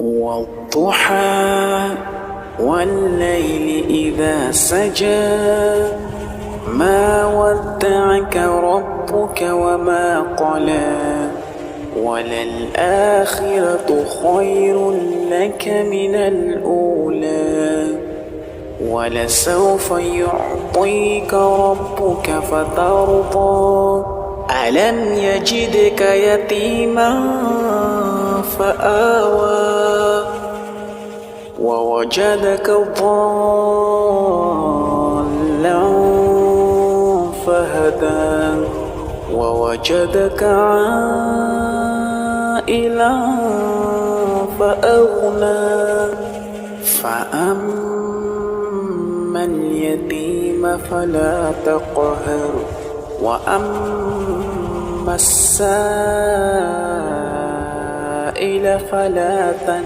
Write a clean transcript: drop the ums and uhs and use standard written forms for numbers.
والضحى والليل إذا سجى ما ودعك ربك وما قلى وللآخرة خير لك من الأولى ولسوف يعطيك ربك فترضى ألم يجدك يتيما فآوى ووجدك ضالا فهدى ووجدك عائلا فأغنى فأما اليتيم فلا تقهر وأما السائل فلا تنهر